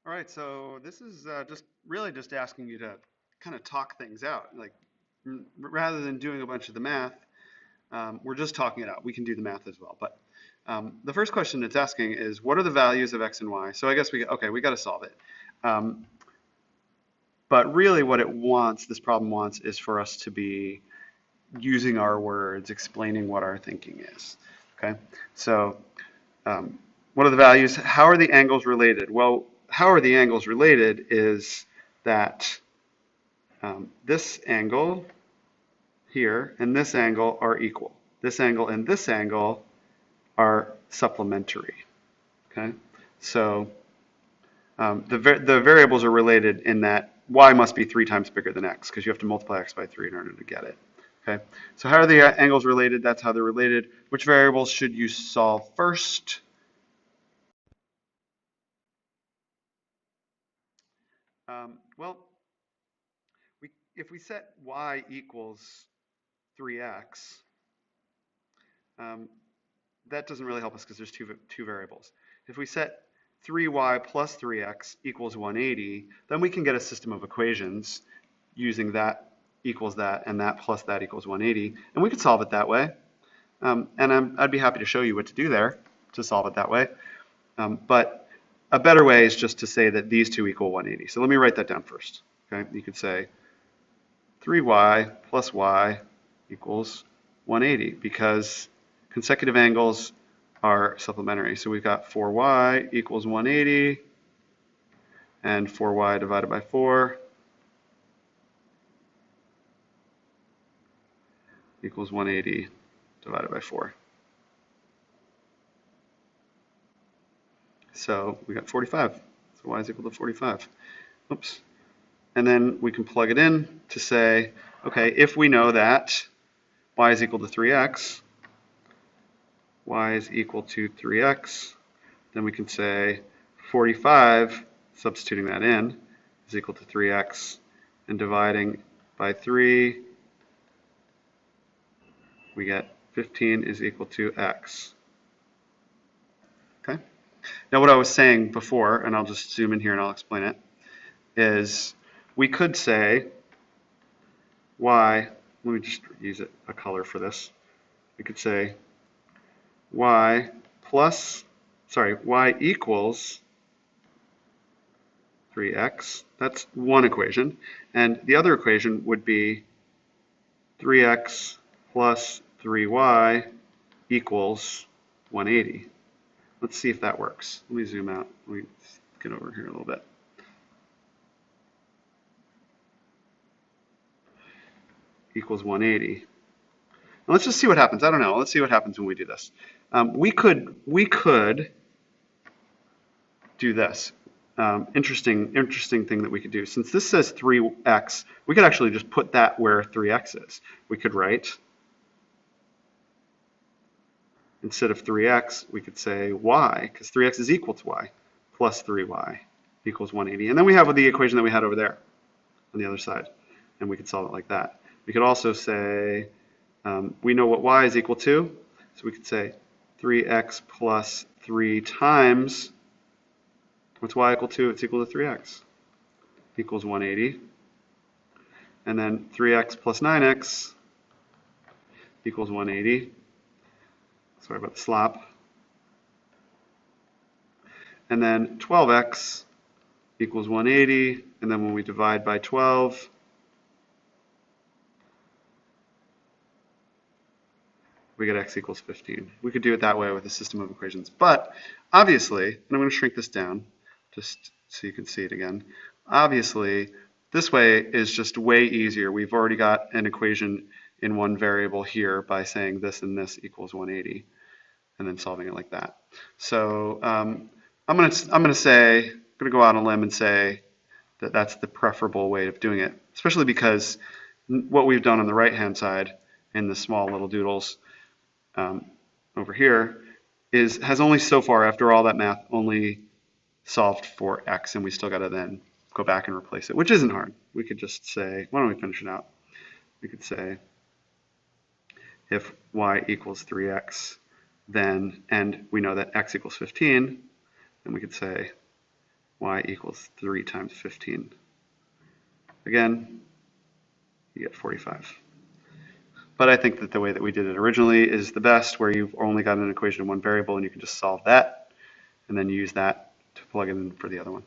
All right, so this is just really just asking you to kind of talk things out. Like rather than doing a bunch of the math, we're just talking it out. We can do the math as well. But the first question it's asking is, what are the values of x and y? So I guess okay, we got to solve it. Um, but really what it wants, this problem wants, is for us to be using our words, explaining what our thinking is. Okay, so um, what are the values? How are the angles related? Well, how are the angles related is that this angle here and this angle are equal. This angle and this angle are supplementary. Okay, so the variables are related in that y must be 3 times bigger than x because you have to multiply x by 3 in order to get it. Okay, so how are the angles related? That's how they're related. Which variables should you solve first? Well, if we set y equals 3x, um, that doesn't really help us because there's two variables. If we set 3y plus 3x equals 180, then we can get a system of equations using that equals that and that plus that equals 180, and we could solve it that way. And I'd be happy to show you what to do there to solve it that way. But a better way is just to say that these two equal 180. So let me write that down first. Okay, you could say 3y plus y equals 180 because consecutive angles are supplementary. So we've got 4y equals 180 and 4y divided by 4 equals 180 divided by 4. So we got 45. So y is equal to 45. Oops. And then we can plug it in to say, okay, if we know that y is equal to 3x, y is equal to 3x, then we can say 45, substituting that in, is equal to 3x, and dividing by 3, we get 15 is equal to x. Okay? Now what I was saying before, and I'll just zoom in here and I'll explain it, is we could say y, let me just use a color for this. We could say y equals 3x. That's one equation. And the other equation would be 3x plus 3y equals 180. Let's see if that works. Let me zoom out. Let me get over here a little bit. Equals 180. Now let's just see what happens. I don't know. Let's see what happens when we do this. We could do this. Interesting thing that we could do. Since this says 3x, we could actually just put that where 3x is. We could write, instead of 3x, we could say y, because 3x is equal to y, plus 3y equals 180. And then we have the equation that we had over there on the other side, and we could solve it like that. We could also say, we know what y is equal to, so we could say 3x plus 3 times, what's y equal to? It's equal to 3x, equals 180. And then 3x plus 9x equals 180. Sorry about the slop. And then 12x equals 180. And then when we divide by 12, we get x equals 15. We could do it that way with a system of equations. But obviously, and I'm going to shrink this down just so you can see it again. Obviously, this way is just way easier. We've already got an equation in one variable here by saying this and this equals 180, and then solving it like that. So I'm going to go out on a limb and say that that's the preferable way of doing it, especially because what we've done on the right-hand side in the small little doodles over here has only so far, after all that math, only solved for x, and we still got to then go back and replace it, which isn't hard. We could just say, why don't we finish it out? We could say if y equals 3x, then, and we know that x equals 15, then we could say y equals 3 times 15. Again, you get 45. But I think that the way that we did it originally is the best, where you've only got an equation of one variable and you can just solve that and then use that to plug in for the other one.